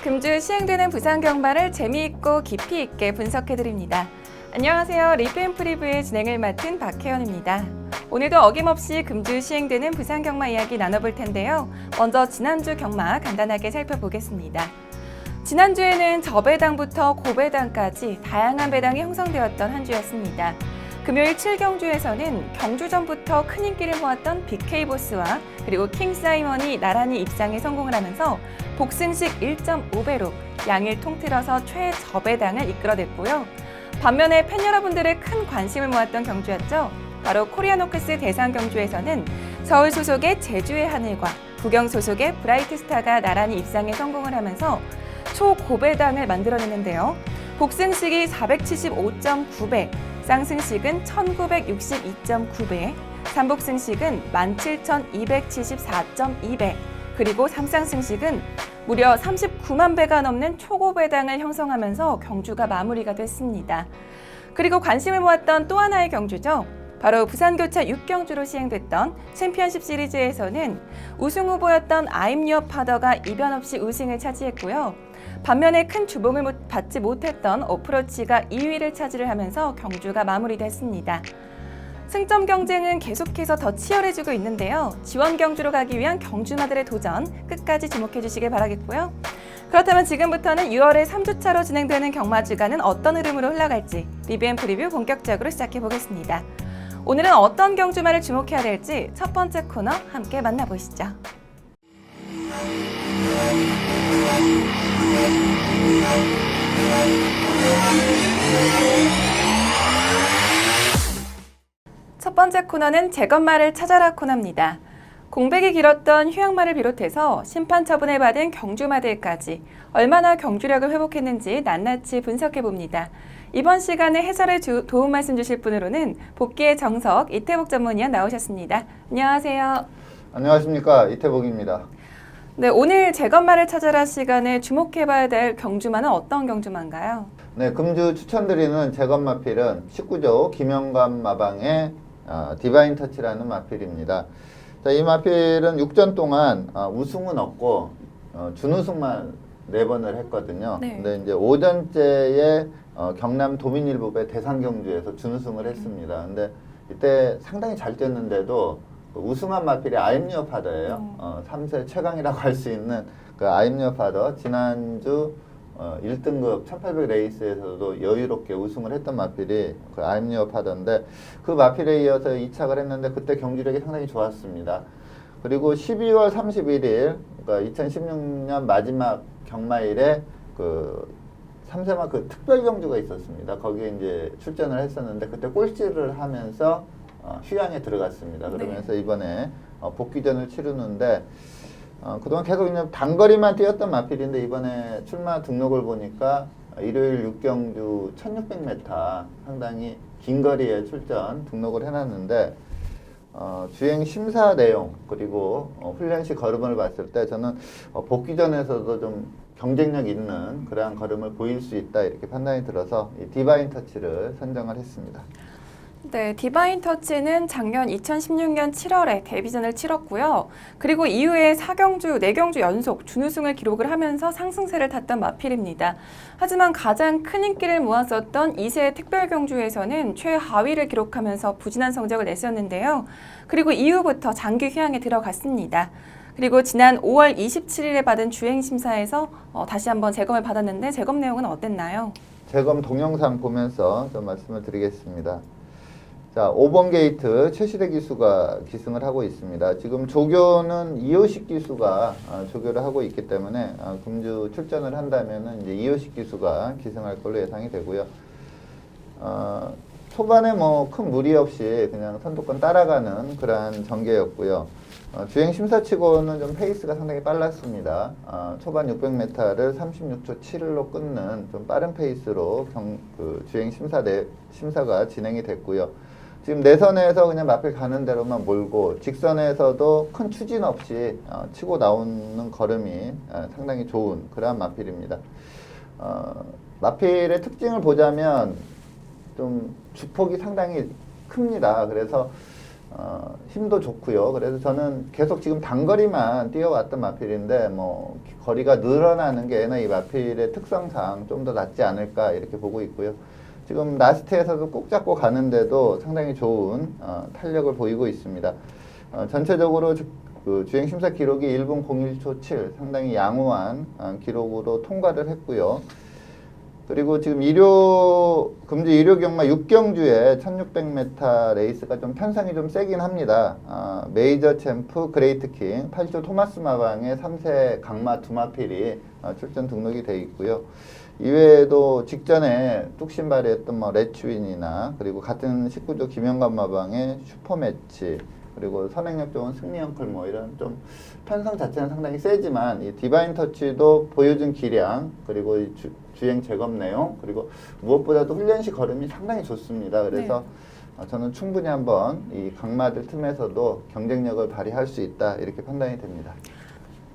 금주 시행되는 부산 경마를 재미있고 깊이 있게 분석해드립니다. 안녕하세요. 리프앤프리뷰의 진행을 맡은 박혜연입니다. 오늘도 어김없이 금주 시행되는 부산 경마 이야기 나눠볼 텐데요. 먼저 지난주 경마 간단하게 살펴보겠습니다. 지난주에는 저배당부터 고배당까지 다양한 배당이 형성되었던 한 주였습니다. 금요일 7경주에서는 경주전부터 큰 인기를 모았던 BK보스와 그리고 킹사이먼이 나란히 입상에 성공을 하면서 복승식 1.5배로 양일 통틀어서 최저배당을 이끌어냈고요. 반면에 팬 여러분들의 큰 관심을 모았던 경주였죠. 바로 코리아노크스 대상 경주에서는 서울 소속의 제주의 하늘과 부경 소속의 브라이트스타가 나란히 입상에 성공을 하면서 초고배당을 만들어내는데요. 복승식이 475.9배, 쌍승식은 1962.9배, 삼복승식은 17,274.2배, 그리고 삼쌍승식은 무려 39만 배가 넘는 초고배당을 형성하면서 경주가 마무리가 됐습니다. 그리고 관심을 모았던 또 하나의 경주죠. 바로 부산교차 6경주로 시행됐던 챔피언십 시리즈에서는 우승 후보였던 I'm Your Father가 이변 없이 우승을 차지했고요. 반면에 큰 주목을 받지 못했던 어프로치가 2위를 차지를 하면서 경주가 마무리됐습니다. 승점 경쟁은 계속해서 더 치열해지고 있는데요. 지원 경주로 가기 위한 경주마들의 도전 끝까지 주목해 주시길 바라겠고요. 그렇다면 지금부터는 6월의 3주차로 진행되는 경마 주간은 어떤 흐름으로 흘러갈지 리뷰앤프리뷰 본격적으로 시작해 보겠습니다. 오늘은 어떤 경주마를 주목해야 될지 첫 번째 코너 함께 만나보시죠. 첫 번째 코너는 제것말을 찾아라 코너입니다. 공백이 길었던 휴양마를 비롯해서 심판 처분을 받은 경주마들까지 얼마나 경주력을 회복했는지 낱낱이 분석해봅니다. 이번 시간에 해설에 도움 말씀 주실 분으로는 복귀의 정석 이태복 전문위원 나오셨습니다. 안녕하세요. 안녕하십니까, 이태복입니다. 네, 오늘 제것말을 찾아라 시간에 주목해봐야 될 경주마는 어떤 경주마인가요? 네, 금주 추천드리는 제것마필은 19조 김영감 마방의 디바인 터치라는 마필입니다. 자, 이 마필은 6전 동안 우승은 없고 준우승만 4번을 했거든요. 네. 근데 이제 5전째에 경남 도민일보배 대상경주에서 준우승을 했습니다. 근데 이때 상당히 잘 뛰었는데도 우승한 마필이 I'm Your Father예요. 3세 최강이라고 할 수 있는 그 I'm Your Father, 지난주 1등급 1800 레이스에서도 여유롭게 우승을 했던 마필이 그 I'm Your Father인데 그 마필에 이어서 2착을 했는데 그때 경주력이 상당히 좋았습니다. 그리고 12월 31일 그러니까 2016년 마지막 경마일에 그 3세마 그 특별 경주가 있었습니다. 거기에 이제 출전을 했었는데 그때 꼴찌를 하면서 휴양에 들어갔습니다. 그러면서 네. 이번에 복귀전을 치르는데 그동안 계속 그냥 단거리만 뛰었던 마필인데 이번에 출마 등록을 보니까 일요일 6경주 1600m 상당히 긴 거리에 출전 등록을 해놨는데 주행 심사 내용 그리고 훈련 시 걸음을 봤을 때 저는 복귀전에서도 좀 경쟁력 있는 그러한 걸음을 보일 수 있다 이렇게 판단이 들어서 이 디바인 터치를 선정을 했습니다. 네, 디바인 터치는 작년 2016년 7월에 데뷔전을 치렀고요. 그리고 이후에 4경주 연속 준우승을 기록을 하면서 상승세를 탔던 마필입니다. 하지만 가장 큰 인기를 모았었던 2세 특별경주에서는 최하위를 기록하면서 부진한 성적을 냈었는데요. 그리고 이후부터 장기 휴양에 들어갔습니다. 그리고 지난 5월 27일에 받은 주행심사에서 다시 한번 재검을 받았는데 재검 내용은 어땠나요? 재검 동영상 보면서 좀 말씀을 드리겠습니다. 자, 5번 게이트 최시대 기수가 기승을 하고 있습니다. 지금 조교는 이호식 기수가 조교를 하고 있기 때문에 금주 출전을 한다면은 이제 이호식 기수가 기승할 걸로 예상이 되고요. 초반에 뭐 큰 무리 없이 그냥 선두권 따라가는 그러한 전개였고요. 주행 심사치고는 좀 페이스가 상당히 빨랐습니다. 초반 600m를 36초 7로 끊는 좀 빠른 페이스로 주행 심사가 진행이 됐고요. 지금 내선에서 그냥 마필 가는 대로만 몰고 직선에서도 큰 추진 없이 치고 나오는 걸음이 상당히 좋은 그러한 마필입니다. 마필의 특징을 보자면 좀 주폭이 상당히 큽니다. 그래서 힘도 좋고요. 그래서 저는 계속 지금 단거리만 뛰어왔던 마필인데 뭐 거리가 늘어나는 게 이 마필의 특성상 좀 더 낫지 않을까 이렇게 보고 있고요. 지금 라스트에서도 꼭 잡고 가는데도 상당히 좋은 탄력을 보이고 있습니다. 전체적으로 그 주행심사 기록이 1분 01초 7 상당히 양호한 기록으로 통과를 했고요. 그리고 지금 금주 일요 경마 6경주에 1600m 레이스가 좀 편성이 좀 세긴 합니다. 메이저 챔프, 그레이트 킹, 8조 토마스 마방의 3세 강마 두 마필이 출전 등록이 돼 있고요. 이외에도 직전에 뚝심 발휘했던 뭐 레츠윈이나 그리고 같은 19조 김영관 마방의 슈퍼매치 그리고 선행력 좋은 승리형클 뭐 이런 좀 편성 자체는 상당히 세지만 이 디바인 터치도 보여준 기량 그리고 이 주행 재검 내용 그리고 무엇보다도 훈련시 걸음이 상당히 좋습니다. 그래서 저는 충분히 한번 이 강마들 틈에서도 경쟁력을 발휘할 수 있다 이렇게 판단이 됩니다.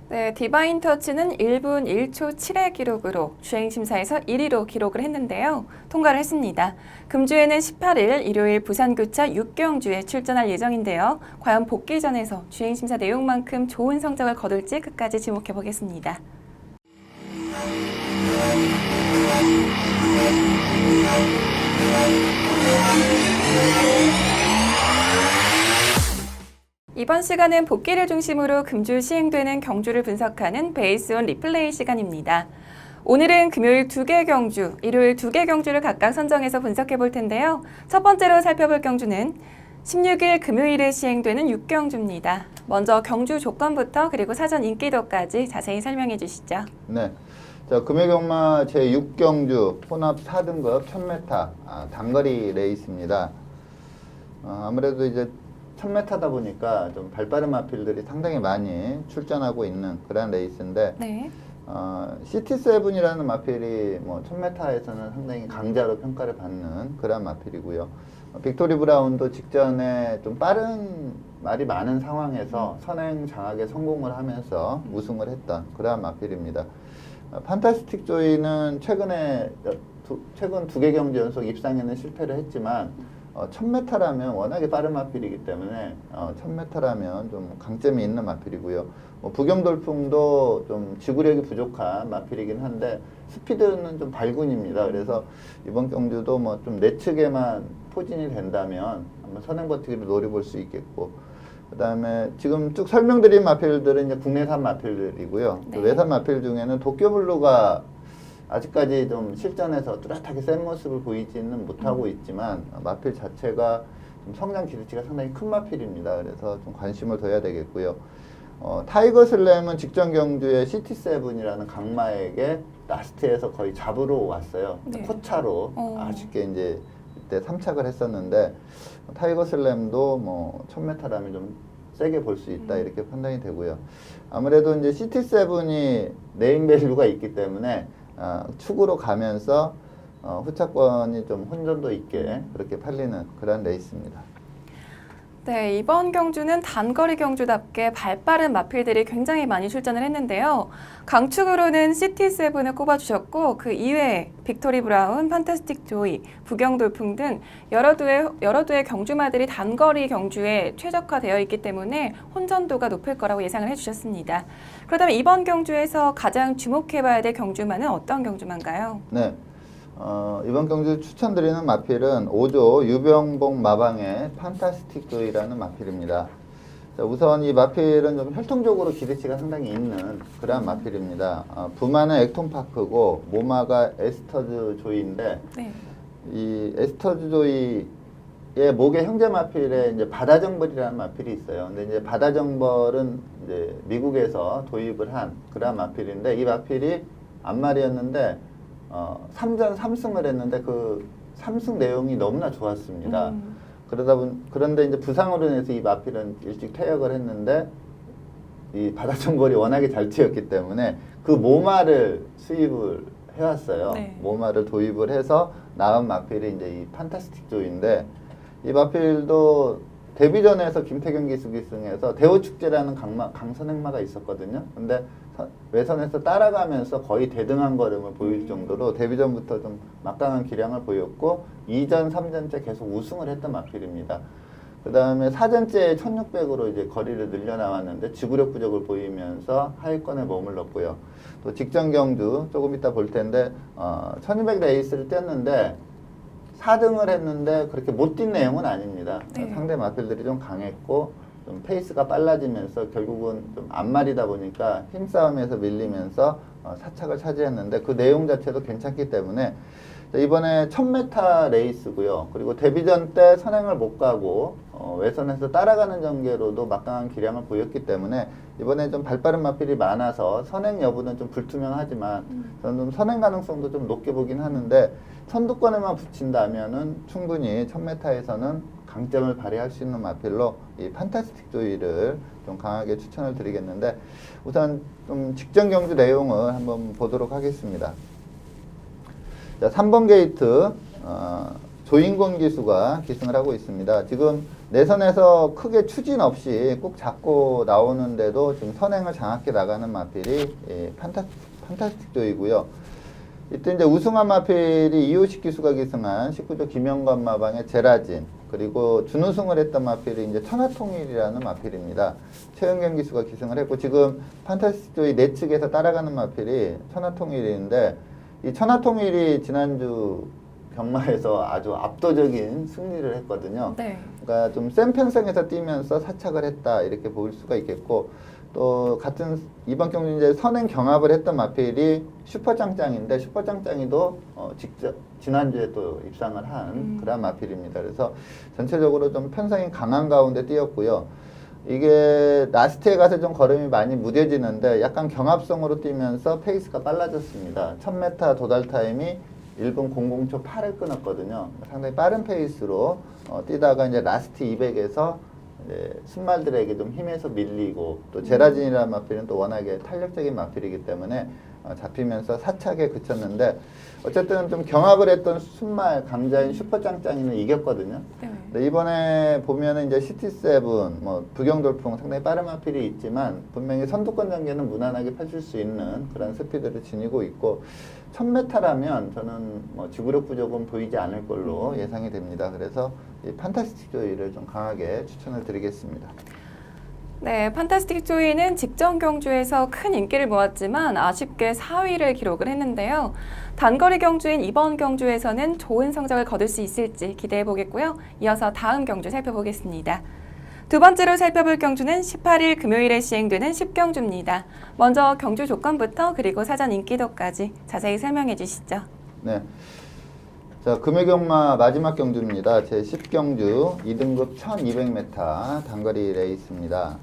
네, 디바인 터치는 1분 1초 7의 기록으로 주행심사에서 1위로 기록을 했는데요. 통과를 했습니다. 금주에는 18일 일요일 부산교차 6경주에 출전할 예정인데요. 과연 복귀전에서 주행심사 내용만큼 좋은 성적을 거둘지 끝까지 지목해 보겠습니다. 이번 시간은 복귀를 중심으로 금주 시행되는 경주를 분석하는 베이스온 리플레이 시간입니다. 오늘은 금요일 2개 경주, 일요일 2개 경주를 각각 선정해서 분석해 볼 텐데요. 첫 번째로 살펴볼 경주는 16일 금요일에 시행되는 6경주입니다. 먼저 경주 조건부터 그리고 사전 인기도까지 자세히 설명해 주시죠. 네. 자, 금요 경마 제6경주 혼합 4등급 1000m 단거리 레이스입니다. 아무래도 이제 1000m다 보니까 좀 발빠른 마필들이 상당히 많이 출전하고 있는 그런 레이스인데 네. 시티7이라는 마필이 뭐 1000m에서는 상당히 강자로 평가를 받는 그런 마필이고요. 빅토리 브라운도 직전에 좀 빠른 말이 많은 상황에서 선행 장악에 성공을 하면서 우승을 했던 그러한 마필입니다. 판타스틱 조이는 최근 2개 경주 연속 입상에는 실패를 했지만 1000m라면 워낙에 빠른 마필이기 때문에 1000m라면 좀 강점이 있는 마필이고요. 부경돌풍도 좀 지구력이 부족한 마필이긴 한데 스피드는 좀 발군입니다. 그래서 이번 경주도 뭐 좀 내측에만 포진이 된다면 한번 선행 버티기를 노려볼 수 있겠고, 그 다음에 지금 쭉 설명드린 마필들은 이제 국내산 마필들이고요. 네. 외산 마필 중에는 도쿄블루가 아직까지 좀 실전에서 뚜렷하게 센 모습을 보이지는 못하고 있지만 마필 자체가 좀 성장 기대치가 상당히 큰 마필입니다. 그래서 좀 관심을 둬야 되겠고요. 타이거 슬램은 직전 경주에 시티7이라는 강마에게 라스트에서 거의 잡으러 왔어요. 네. 코차로 아쉽게 이제 이때 3착을 했었는데 타이거 슬램도 뭐 1000m라면 좀 세게 볼 수 있다 이렇게 판단이 되고요. 아무래도 이제 시티7이 네임밸류가 있기 때문에 축으로 가면서 후차권이 좀 혼전도 있게 그렇게 팔리는 그런 레이스입니다. 네, 이번 경주는 단거리 경주답게 발빠른 마필들이 굉장히 많이 출전을 했는데요. 강축으로는 시티7을 꼽아주셨고 그 이외에 빅토리 브라운, 판타스틱 조이, 부경돌풍 등 여러 두의 경주마들이 단거리 경주에 최적화되어 있기 때문에 혼전도가 높을 거라고 예상을 해주셨습니다. 그렇다면 이번 경주에서 가장 주목해봐야 될 경주마는 어떤 경주마인가요? 네. 이번 경주 추천드리는 마필은 5조 유병봉 마방의 판타스틱 조이라는 마필입니다. 자, 우선 이 마필은 좀 혈통적으로 기대치가 상당히 있는 그러한 마필입니다. 부마는 액톤파크고 모마가 에스터즈 조이인데 네. 이 에스터즈 조이의 목의 형제 마필에 이제 바다정벌이라는 마필이 있어요. 근데 이제 바다정벌은 이제 미국에서 도입을 한 그러한 마필인데 이 마필이 앞말이었는데 3전 3승을 했는데 그 3승 내용이 너무나 좋았습니다. 그런데 이제 부상으로 인해서 이 마필은 일찍 퇴역을 했는데 이 바다정벌이 워낙에 잘 튀었기 때문에 그 모마를 수입을 해왔어요. 네. 모마를 도입을 해서 나온 마필이 이제 이 판타스틱 조인데 이 마필도 데뷔전에서 김태경 기수기 승에서 대호축제라는 강선행마가 있었거든요. 근데 외선에서 따라가면서 거의 대등한 걸음을 보일 정도로 데뷔전부터 좀 막강한 기량을 보였고 2전, 3전째 계속 우승을 했던 마필입니다. 그 다음에 사전째 1600으로 이제 거리를 늘려나왔는데 지구력 부족을 보이면서 하위권에 머물렀고요. 또 직전 경주 조금 이따 볼 텐데 1200 레이스를 뛰었는데 4등을 했는데 그렇게 못 뛴 내용은 아닙니다. 네. 상대 마필들이 좀 강했고 좀 페이스가 빨라지면서 결국은 좀 앞말이다 보니까 힘싸움에서 밀리면서 사착을 차지했는데 그 내용 자체도 괜찮기 때문에 이번에 1000m 레이스고요. 그리고 데뷔전 때 선행을 못 가고 외선에서 따라가는 전개로도 막강한 기량을 보였기 때문에 이번에 좀 발빠른 마필이 많아서 선행 여부는 좀 불투명하지만 저는 좀 선행 가능성도 좀 높게 보긴 하는데 선두권에만 붙인다면은 충분히 1000m에서는 강점을 발휘할 수 있는 마필로 이 판타스틱 조이를 좀 강하게 추천을 드리겠는데 우선 좀 직전 경주 내용을 한번 보도록 하겠습니다. 자, 3번 게이트 조인권 기수가 기승을 하고 있습니다. 지금 내선에서 크게 추진 없이 꼭 잡고 나오는데도 지금 선행을 장악해 나가는 마필이 판타스틱 조이고요. 이때 이제 우승한 마필이 이호식 기수가 기승한 19조 김영관 마방의 제라진, 그리고 준우승을 했던 마필이 이제 천하통일이라는 마필입니다. 최은경 기수가 기승을 했고 지금 판타스틱 조이 내측에서 따라가는 마필이 천하통일인데 이 천하통일이 지난주 경마에서 아주 압도적인 승리를 했거든요. 네. 그러니까 좀 센 편성에서 뛰면서 사착을 했다 이렇게 볼 수가 있겠고 또 같은 이번 경주 이제 선행 경합을 했던 마필이 슈퍼짱짱인데 슈퍼짱짱이도 직접 지난주에 또 입상을 한 그런 마필입니다. 그래서 전체적으로 좀 편성이 강한 가운데 뛰었고요. 이게 라스트에 가서 좀 걸음이 많이 무뎌지는데 약간 경합성으로 뛰면서 페이스가 빨라졌습니다. 1000m 도달 타임이 1분 00초 8을 끊었거든요. 상당히 빠른 페이스로 뛰다가 이제 라스트 200에서 이제 순말들에게 좀 힘에서 밀리고 또 제라진이라는 마필은 또 워낙에 탄력적인 마필이기 때문에 잡히면서 사착에 그쳤는데 어쨌든 좀 경합을 했던 순말 강자인 슈퍼짱짱이는 이겼거든요. 네. 근데 이번에 보면은 이제 시티7, 뭐 부경돌풍 상당히 빠른 마필이 있지만 분명히 선두권 전개는 무난하게 펼칠 수 있는 그런 스피드를 지니고 있고 1000m라면 저는 뭐 지구력 부족은 보이지 않을 걸로 예상이 됩니다. 그래서 이 판타스틱 조이를 좀 강하게 추천을 드리겠습니다. 네, 판타스틱 조이는 직전 경주에서 큰 인기를 모았지만 아쉽게 4위를 기록을 했는데요. 단거리 경주인 이번 경주에서는 좋은 성적을 거둘 수 있을지 기대해 보겠고요. 이어서 다음 경주 살펴보겠습니다. 두 번째로 살펴볼 경주는 18일 금요일에 시행되는 10경주입니다. 먼저 경주 조건부터 그리고 사전 인기도까지 자세히 설명해 주시죠. 네. 자, 금요경마 마지막 경주입니다. 제 10경주 2등급 1200m 단거리 레이스입니다.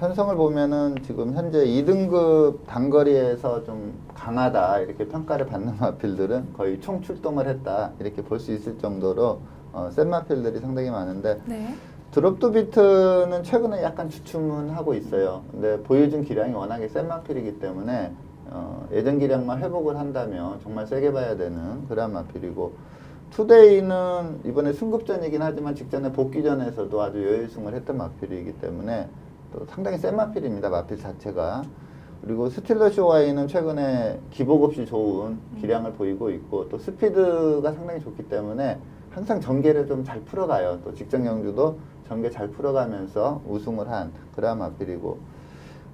편성을 보면은 지금 현재 2등급 단거리에서 좀 강하다 이렇게 평가를 받는 마필들은 거의 총 출동을 했다 이렇게 볼 수 있을 정도로 센 마필들이 상당히 많은데 네. 드롭 비트는 최근에 약간 주춤은 하고 있어요. 근데 보여준 기량이 워낙에 센 마필이기 때문에 예전 기량만 회복을 한다면 정말 세게 봐야 되는 그런 마필이고 투데이는 이번에 승급전이긴 하지만 직전에 복귀전에서도 아주 여유승을 했던 마필이기 때문에 또 상당히 센 마필입니다. 마필 자체가. 그리고 스틸러쇼 와이는 최근에 기복 없이 좋은 기량을 보이고 있고 또 스피드가 상당히 좋기 때문에 항상 전개를 좀 잘 풀어가요. 또 직전 경주도 전개 잘 풀어가면서 우승을 한 그런 마필이고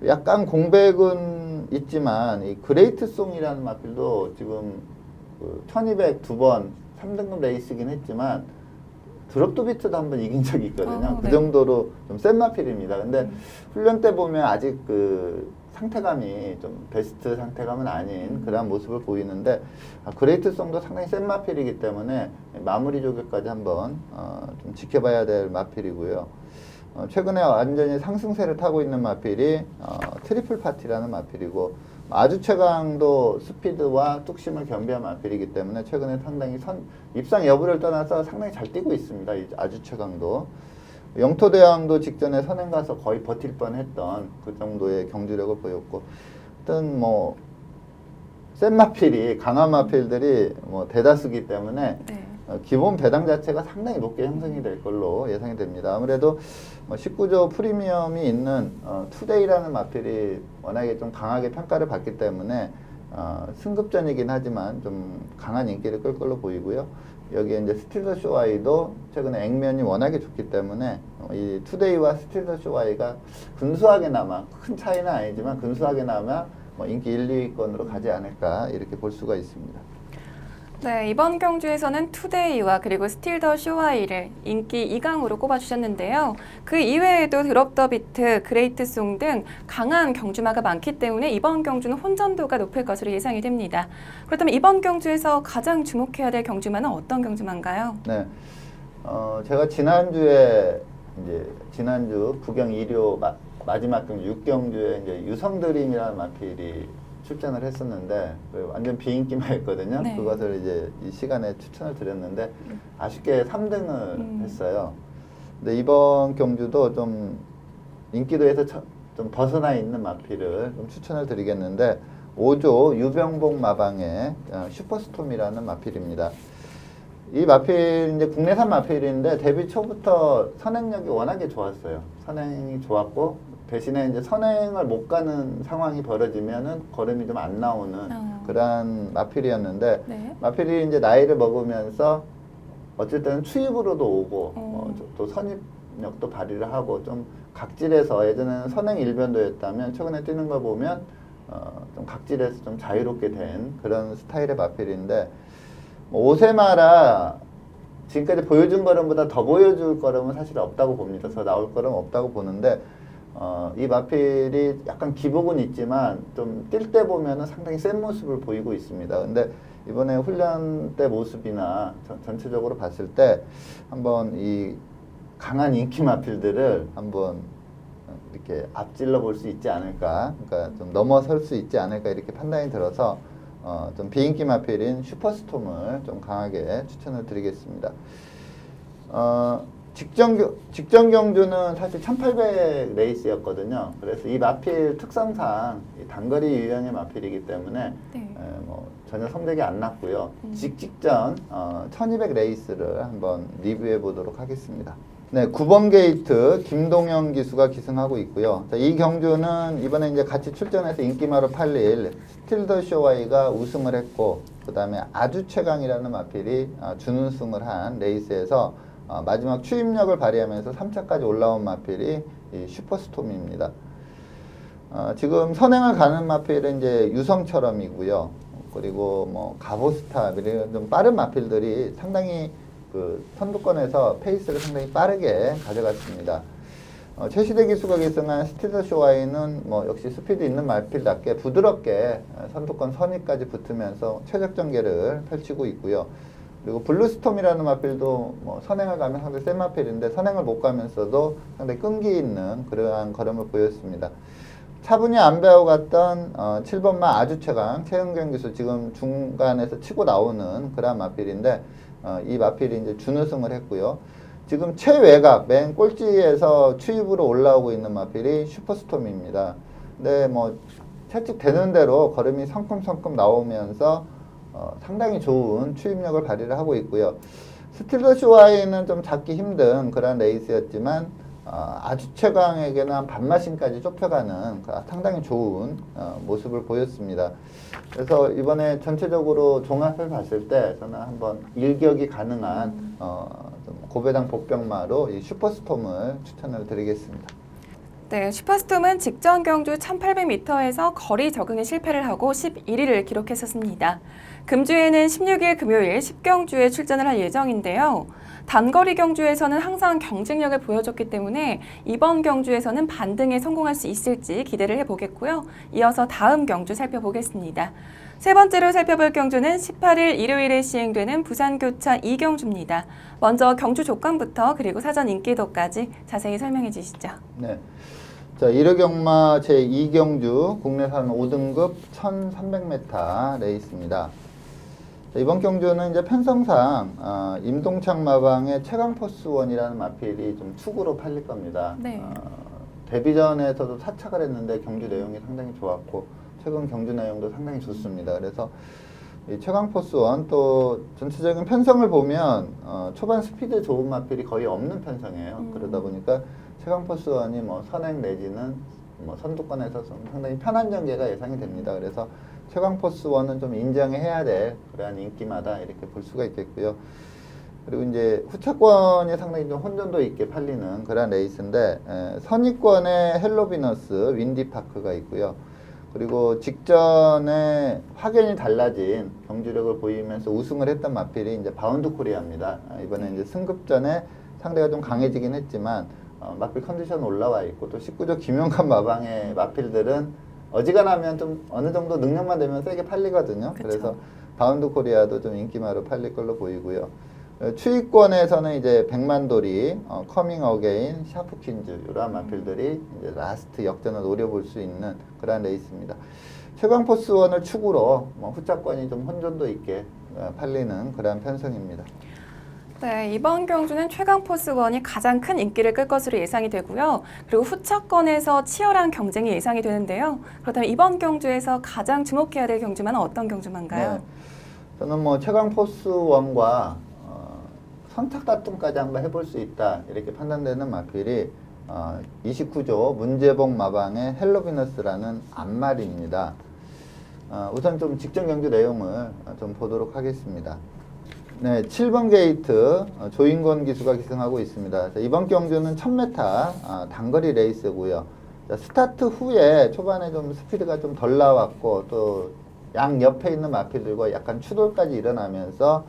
약간 공백은 있지만 이 그레이트송이라는 마필도 지금 1200 두 번 3등급 레이스긴 했지만 드롭 비트도 한번 이긴 적이 있거든요. 그 네. 정도로 좀 센 마필입니다. 근데 훈련 때 보면 아직 그 상태감이 좀 베스트 상태감은 아닌 그런 모습을 보이는데 그레이트송도 상당히 센 마필이기 때문에 마무리 조교까지 한번 좀 지켜봐야 될 마필이고요. 최근에 완전히 상승세를 타고 있는 마필이 트리플 파티라는 마필이고 아주 최강도 스피드와 뚝심을 겸비한 마필이기 때문에 최근에 상당히 입상 여부를 떠나서 상당히 잘 뛰고 있습니다. 이 아주 최강도. 영토대왕도 직전에 선행 가서 거의 버틸 뻔했던 그 정도의 경주력을 보였고 하여튼 뭐 센 마필이 강한 마필들이 뭐 대다수기 때문에 네. 기본 배당 자체가 상당히 높게 형성이 될 걸로 예상이 됩니다. 아무래도 19조 프리미엄이 있는 투데이라는 마필이 워낙에 좀 강하게 평가를 받기 때문에 승급전이긴 하지만 좀 강한 인기를 끌 걸로 보이고요. 여기에 이제 스틸 더 쇼와이도 최근에 액면이 워낙에 좋기 때문에 이 투데이와 스틸 더 쇼와이가 근소하게나마 큰 차이는 아니지만 근소하게나마 뭐 인기 1, 2위권으로 가지 않을까 이렇게 볼 수가 있습니다. 네, 이번 경주에서는 투데이와 그리고 스틸 더 쇼와이를 인기 2강으로 꼽아주셨는데요. 그 이외에도 드롭 더 비트, 그레이트 송 등 강한 경주마가 많기 때문에 이번 경주는 혼전도가 높을 것으로 예상이 됩니다. 그렇다면 이번 경주에서 가장 주목해야 될 경주마는 어떤 경주마인가요? 네, 제가 지난주 부경 2료 마지막 경주 6경주에 이제 유성드림이라는 마필이 출전을 했었는데 완전 비인기마였거든요. 네. 그것을 이제 이 시간에 추천을 드렸는데 아쉽게 3등을 했어요. 근데 이번 경주도 좀 인기도에서 좀 벗어나 있는 마필을 좀 추천을 드리겠는데 5조 유병복 마방의 슈퍼스톰이라는 마필입니다. 이 마필 이제 국내산 마필인데 데뷔 초부터 선행력이 워낙에 좋았어요. 선행이 좋았고 대신에 이제 선행을 못 가는 상황이 벌어지면은 걸음이 좀 안 나오는 그러한 마필이었는데 네. 마필이 이제 나이를 먹으면서 어쩔 때는 추입으로도 오고 또 선입력도 발휘를 하고 좀 각질해서 예전에는 선행 일변도였다면 최근에 뛰는 걸 보면 좀 각질해서 좀 자유롭게 된 그런 스타일의 마필인데 오세마라 지금까지 보여준 걸음보다 더 보여줄 걸음은 사실 없다고 봅니다. 더 나올 걸음 없다고 보는데 이 마필이 약간 기복은 있지만 좀 뛸 때 보면은 상당히 센 모습을 보이고 있습니다. 근데 이번에 훈련 때 모습이나 전체적으로 봤을 때 한번 이 강한 인기 마필들을 한번 이렇게 앞질러 볼 수 있지 않을까, 그러니까 좀 넘어설 수 있지 않을까 이렇게 판단이 들어서 좀 비인기 마필인 슈퍼스톰을 좀 강하게 추천을 드리겠습니다. 직전 경주는 사실 1800 레이스였거든요. 그래서 이 마필 특성상 이 단거리 유형의 마필이기 때문에 네. 뭐 전혀 성적이 안 났고요. 직전 1200 레이스를 한번 리뷰해 보도록 하겠습니다. 네, 9번 게이트 김동영 기수가 기승하고 있고요. 자, 이 경주는 이번에 이제 같이 출전해서 인기마로 팔릴 스틸 더 쇼와이가 우승을 했고, 그 다음에 아주 최강이라는 마필이 준우승을 한 레이스에서 마지막 추임력을 발휘하면서 3차까지 올라온 마필이 이 슈퍼스톰입니다. 지금 선행을 가는 마필은 이제 유성처럼이고요. 그리고 뭐 가보스타 이런 좀 빠른 마필들이 상당히 그 선두권에서 페이스를 상당히 빠르게 가져갔습니다. 최시대 기수가 기승한 스틸 더 쇼와이는 뭐 역시 스피드 있는 마필답게 부드럽게 선두권 선위까지 붙으면서 최적 전개를 펼치고 있고요. 그리고 블루스톰이라는 마필도 뭐 선행을 가면 상당히 센 마필인데 선행을 못 가면서도 상당히 끈기 있는 그러한 걸음을 보였습니다. 차분히 안 배워갔던 7번마 아주 최강 최은경 기수 지금 중간에서 치고 나오는 그러한 마필인데 이 마필이 이제 준우승을 했고요. 지금 최외곽 맨 꼴찌에서 추입으로 올라오고 있는 마필이 슈퍼스톰입니다. 근데 뭐 채찍되는 대로 걸음이 성큼성큼 나오면서 상당히 좋은 추입력을 발휘를 하고 있고요. 스틸 더 쇼와이는 좀 잡기 힘든 그런 레이스였지만 아주 최강에게는 한 반마신까지 좁혀가는 상당히 좋은 모습을 보였습니다. 그래서 이번에 전체적으로 종합을 봤을 때 저는 한번 일격이 가능한 좀 고배당 복병마로 이 슈퍼스톰을 추천을 드리겠습니다. 네, 슈퍼스톰은 직전 경주 1800m에서 거리 적응에 실패를 하고 11위를 기록했었습니다. 금주에는 16일 금요일 10경주에 출전을 할 예정인데요. 단거리 경주에서는 항상 경쟁력을 보여줬기 때문에 이번 경주에서는 반등에 성공할 수 있을지 기대를 해보겠고요. 이어서 다음 경주 살펴보겠습니다. 세 번째로 살펴볼 경주는 18일 일요일에 시행되는 부산교차 2경주입니다. 먼저 경주 조건부터 그리고 사전 인기도까지 자세히 설명해 주시죠. 네. 자, 1호 경마 제2경주 국내산 5등급 1300m 레이스입니다. 자, 이번 경주는 이제 편성상 임동창 마방의 최강포스원이라는 마필이 좀 축으로 팔릴 겁니다. 네. 데뷔전에서도 4착을 했는데 경주 내용이 상당히 좋았고 최근 경주 내용도 상당히 좋습니다. 그래서 이 최강포스원 또 전체적인 편성을 보면 초반 스피드 좋은 마필이 거의 없는 편성이에요. 그러다 보니까 최강포스원이 뭐 선행 내지는 뭐 선두권에서 좀 상당히 편한 전개가 예상이 됩니다. 그래서 최강포스1은 좀 인정해야 될 그러한 인기마다 이렇게 볼 수가 있겠고요. 그리고 이제 후차권이 상당히 좀 혼돈도 있게 팔리는 그런 레이스인데 선위권에 헬로비너스, 윈디파크가 있고요. 그리고 직전에 확연히 달라진 경주력을 보이면서 우승을 했던 마필이 이제 바운드 코리아입니다. 이번에 이제 승급전에 상대가 좀 강해지긴 했지만 마필 컨디션 올라와 있고 또 19조 김용칸 마방의 마필들은 어지간하면 좀 어느 정도 능력만 되면 세게 팔리거든요. 그쵸. 그래서 바운드 코리아도 좀 인기마로 팔릴 걸로 보이고요. 추위권에서는 이제 백만돌이, 커밍 어게인, 샤프킨즈 이러한 마필들이 이제 라스트 역전을 노려볼 수 있는 그런 레이스입니다. 최강포스1을 축으로 후차권이 좀 혼돈도 있게 팔리는 그런 편성입니다. 네, 이번 경주는 최강포스1이 가장 큰 인기를 끌 것으로 예상이 되고요. 그리고 후차권에서 치열한 경쟁이 예상이 되는데요. 그렇다면 이번 경주에서 가장 주목해야 될 경주만은 어떤 경주만가요? 네, 저는 뭐 최강포스1과 선착 다툼까지 한번 해볼 수 있다 이렇게 판단되는 마필이 29조 문제복 마방의 헬로비너스라는 앞말입니다. 우선 좀 직전 경주 내용을 좀 보도록 하겠습니다. 네, 7번 게이트 조인권 기수가 기승하고 있습니다. 자, 이번 경주는 1000m 단거리 레이스고요. 자, 스타트 후에 초반에 좀 스피드가 좀 덜 나왔고 또 양 옆에 있는 마필들과 약간 추돌까지 일어나면서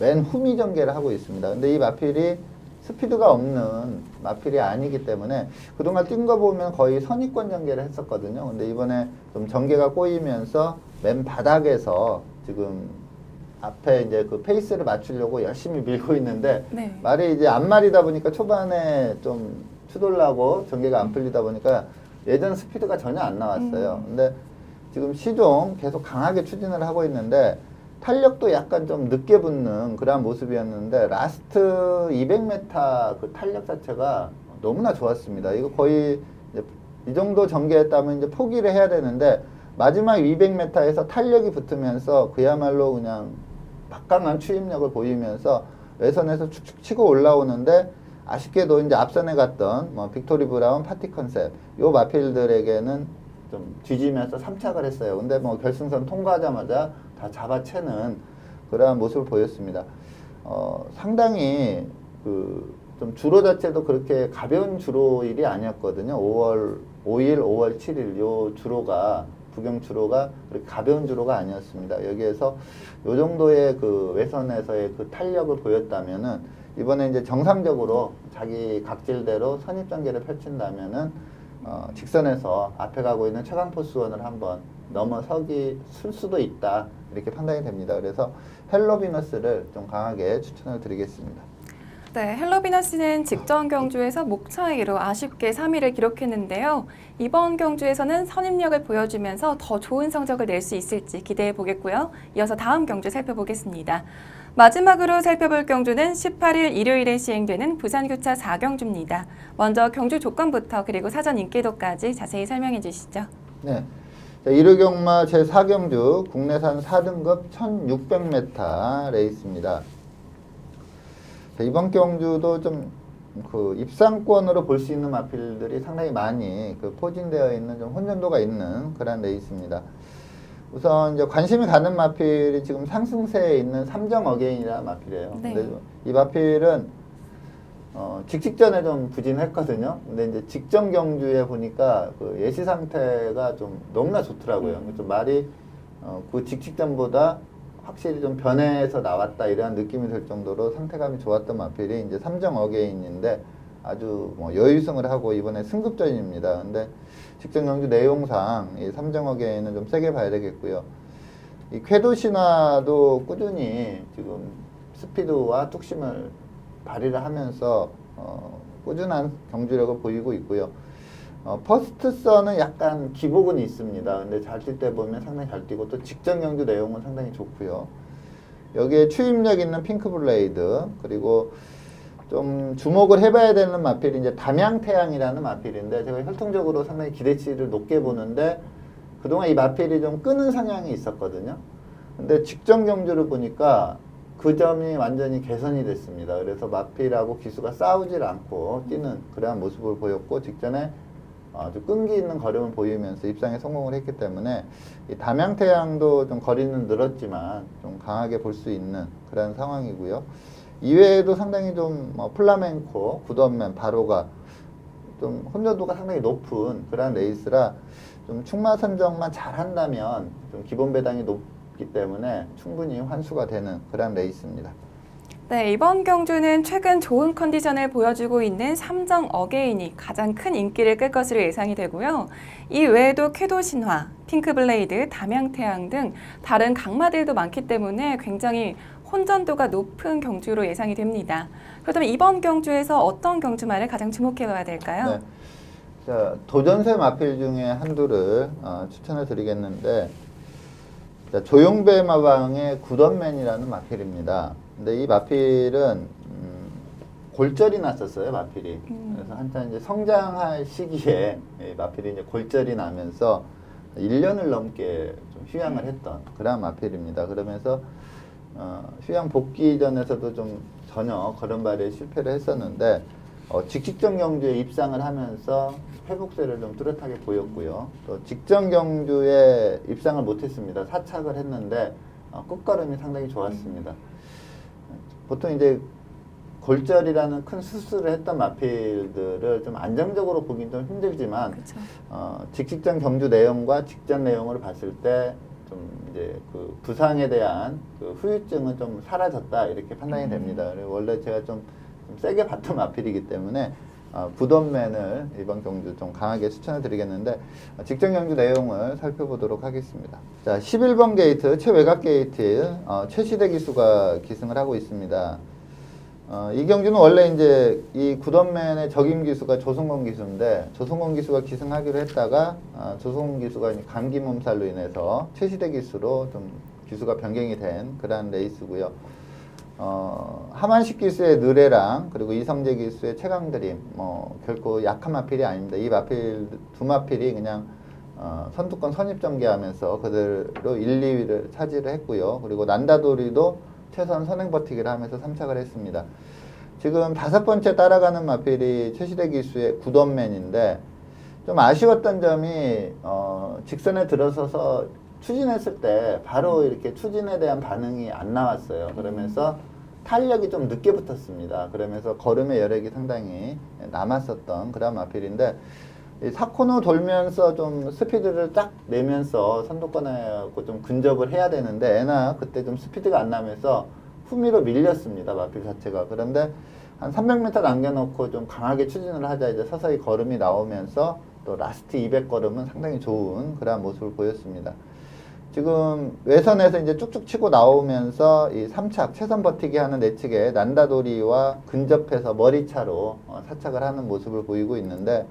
맨 후미 전개를 하고 있습니다. 근데 이 마필이 스피드가 없는 마필이 아니기 때문에 그동안 뛴 거 보면 거의 선입권 전개를 했었거든요. 근데 이번에 좀 전개가 꼬이면서 맨 바닥에서 지금 앞에 이제 그 페이스를 맞추려고 열심히 밀고 있는데 네. 말이 이제 앞말이다 보니까 초반에 좀 추돌라고 전개가 안 풀리다 보니까 예전 스피드가 전혀 안 나왔어요. 근데 지금 시종 계속 강하게 추진을 하고 있는데 탄력도 약간 좀 늦게 붙는 그런 모습이었는데 라스트 200m 그 탄력 자체가 너무나 좋았습니다. 이거 거의 이제 이 정도 전개했다면 이제 포기를 해야 되는데 마지막 200m에서 탄력이 붙으면서 그야말로 그냥 막강한 추임력을 보이면서 외선에서 축축 치고 올라오는데 아쉽게도 이제 앞선에 갔던 뭐 빅토리 브라운, 파티 컨셉 요 마필들에게는 좀 뒤지면서 3착을 했어요. 근데 뭐 결승선 통과하자마자 다 잡아채는 그러한 모습을 보였습니다. 상당히 좀 주로 자체도 그렇게 가벼운 주로일이 아니었거든요. 5월 5일, 5월 7일 요 주로가 부경 주로가 그렇게 가벼운 주로가 아니었습니다. 여기에서 요 정도의 그 외선에서의 그 탄력을 보였다면은 이번에 이제 정상적으로 자기 각질대로 선입 전개를 펼친다면은 직선에서 앞에 가고 있는 최강포스1을 한번 쓸 수도 있다 이렇게 판단이 됩니다. 그래서 헬로비너스를 좀 강하게 추천을 드리겠습니다. 네, 헬로비너스는 직전 경주에서 목 차이로 아쉽게 3위를 기록했는데요. 이번 경주에서는 선임력을 보여주면서 더 좋은 성적을 낼 수 있을지 기대해 보겠고요. 이어서 다음 경주 살펴보겠습니다. 마지막으로 살펴볼 경주는 18일 일요일에 시행되는 부산교차 4경주입니다. 먼저 경주 조건부터 그리고 사전 인기도까지 자세히 설명해 주시죠. 네, 1호 경마 제4경주 국내산 4등급 1600m 레이스입니다. 자, 이번 경주도 좀 그 입상권으로 볼 수 있는 마필들이 상당히 많이 그 포진되어 있는 좀 혼전도가 있는 그런 레이스입니다. 우선 이제 관심이 가는 마필이 지금 상승세에 있는 삼정 어게인이라는 마필이에요. 네. 근데 이 마필은 직전에 좀 부진했거든요. 근데 이제 직전 경주에 보니까 그 예시 상태가 좀 너무나 좋더라고요. 좀 말이 그 직전보다 확실히 좀 변해서 나왔다 이런 느낌이 들 정도로 상태감이 좋았던 마필이 이제 삼정 어게인인데 아주 뭐 여유승을 하고 이번에 승급전입니다. 근데 직전 경주 내용상 이 삼정 어게인은 좀 세게 봐야 되겠고요. 이 쾌도 신화도 꾸준히 지금 스피드와 뚝심을 발휘를 하면서 꾸준한 경주력을 보이고 있고요. 퍼스트선은 약간 기복은 있습니다. 근데 잘 뛸 때 보면 상당히 잘 뛰고 또 직전 경주 내용은 상당히 좋고요. 여기에 추임력 있는 핑크블레이드 그리고 좀 주목을 해봐야 되는 마필이 이제 담양태양이라는 마필인데 제가 혈통적으로 상당히 기대치를 높게 보는데 그동안 이 마필이 좀 끄는 성향이 있었거든요. 근데 직전 경주를 보니까 그 점이 완전히 개선이 됐습니다. 그래서 마필하고 기수가 싸우질 않고 뛰는 그러한 모습을 보였고 직전에 아주 끈기 있는 걸음을 보이면서 입상에 성공을 했기 때문에 이 담양태양도 좀 거리는 늘었지만 좀 강하게 볼 수 있는 그런 상황이고요. 이외에도 상당히 좀 플라멩코, 굿엄맨, 바로가 좀 혼전도가 상당히 높은 그런 레이스라 좀 충마 선정만 잘 한다면 좀 기본 배당이 높기 때문에 충분히 환수가 되는 그런 레이스입니다. 네, 이번 경주는 최근 좋은 컨디션을 보여주고 있는 삼정 어게인이 가장 큰 인기를 끌 것으로 예상이 되고요. 이 외에도 쾌도 신화, 핑크블레이드, 담양태양 등 다른 강마들도 많기 때문에 굉장히 혼전도가 높은 경주로 예상이 됩니다. 그렇다면 이번 경주에서 어떤 경주말을 가장 주목해 봐야 될까요? 네. 자, 도전세 마필 중에 한두를 추천을 드리겠는데, 자, 조용배 마방의 굿엄맨이라는 마필입니다. 근데 이 마필은 골절이 났었어요, 마필이. 그래서 한참 이제 성장할 시기에 이 마필이 이제 골절이 나면서 1년을 넘게 좀 휴양을 했던 그런 마필입니다. 그러면서 휴양 복귀전에서도 좀 전혀 걸음발에 실패를 했었는데 직직전 경주에 입상을 하면서 회복세를 좀 뚜렷하게 보였고요. 또 직전 경주에 입상을 못했습니다. 사착을 했는데 끝걸음이 상당히 좋았습니다. 보통 이제 골절이라는 큰 수술을 했던 마필들을 좀 안정적으로 보긴 좀 힘들지만 그렇죠. 직직전 경주 내용과 직전 내용을 봤을 때 좀 이제 그 부상에 대한 그 후유증은 좀 사라졌다 이렇게 판단이 됩니다. 그리고 원래 제가 좀 세게 봤던 마필이기 때문에 굿엄맨을 이번 경주 좀 강하게 추천을 드리겠는데 직전 경주 내용을 살펴보도록 하겠습니다. 자, 11번 게이트 최외곽 게이트 최시대 기수가 기승을 하고 있습니다. 이 경주는 원래 이제 이 굿엄맨의 적임 기수가 조승건 기수인데 조승건 기수가 기승하기로 했다가 조승건 기수가 감기 몸살로 인해서 최시대 기수로 좀 기수가 변경이 된 그러한 레이스고요. 하만식 기수의 느레랑 그리고 이성재 기수의 최강드림 결코 약한 마필이 아닙니다. 이 마필 두 마필이 그냥 선두권 선입전개하면서 그대로 1, 2위를 차지를 했고요. 그리고 난다도리도 최선 선행 버티기를 하면서 3착을 했습니다. 지금 5번째 따라가는 마필이 최시대 기수의 굿엄맨인데 좀 아쉬웠던 점이 직선에 들어서서 추진했을 때 바로 이렇게 추진에 대한 반응이 안 나왔어요. 그러면서 탄력이 좀 늦게 붙었습니다. 그러면서 걸음의 여력이 상당히 남았었던 그런 마필인데 4코너 돌면서 좀 스피드를 딱 내면서 선두권하고 좀 근접을 해야 되는데 애나 그때 좀 스피드가 안 나면서 후미로 밀렸습니다. 마필 자체가. 그런데 한 300m 남겨놓고 좀 강하게 추진을 하자 이제 서서히 걸음이 나오면서 또 라스트 200걸음은 상당히 좋은 그런 모습을 보였습니다. 지금 외선에서 이제 쭉쭉 치고 나오면서 이 3착 최선 버티기 하는 내측에 난다도리와 근접해서 머리차로 사착을 하는 모습을 보이고 있는데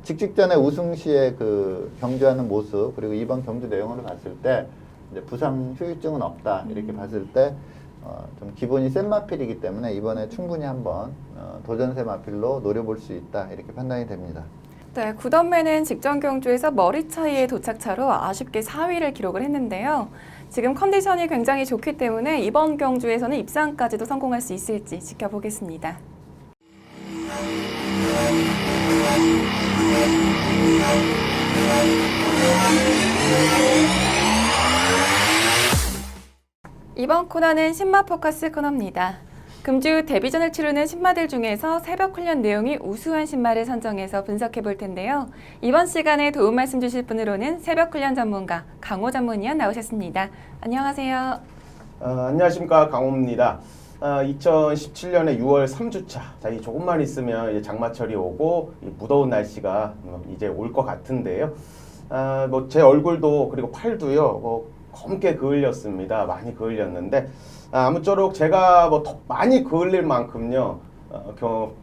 직전에 우승 시에 그 경주하는 모습 그리고 이번 경주 내용을 봤을 때 이제 부상 후유증은 없다 이렇게 봤을 때 좀 기본이 센 마필이기 때문에 이번에 충분히 한번 도전세 마필로 노려볼 수 있다 이렇게 판단이 됩니다. 네, 굿엄맨은 직전 경주에서 머리 차이의 도착차로 아쉽게 4위를 기록을 했는데요. 지금 컨디션이 굉장히 좋기 때문에 이번 경주에서는 입상까지도 성공할 수 있을지 지켜보겠습니다. 이번 코너는 신마 포커스 코너입니다. 금주 데뷔전을 치르는 신마들 중에서 새벽 훈련 내용이 우수한 신마를 선정해서 분석해 볼 텐데요. 이번 시간에 도움 말씀 주실 분으로는 새벽 훈련 전문가 강호 전문위원 나오셨습니다. 안녕하세요. 안녕하십니까, 강호입니다. 2017년에 6월 3주차. 자, 이 조금만 있으면 이제 장마철이 오고 이 무더운 날씨가 이제 올 것 같은데요. 뭐 제 얼굴도 그리고 팔도요. 검게 그을렸습니다. 많이 그을렸는데 아무쪼록 제가 뭐 더 많이 그을릴 만큼요.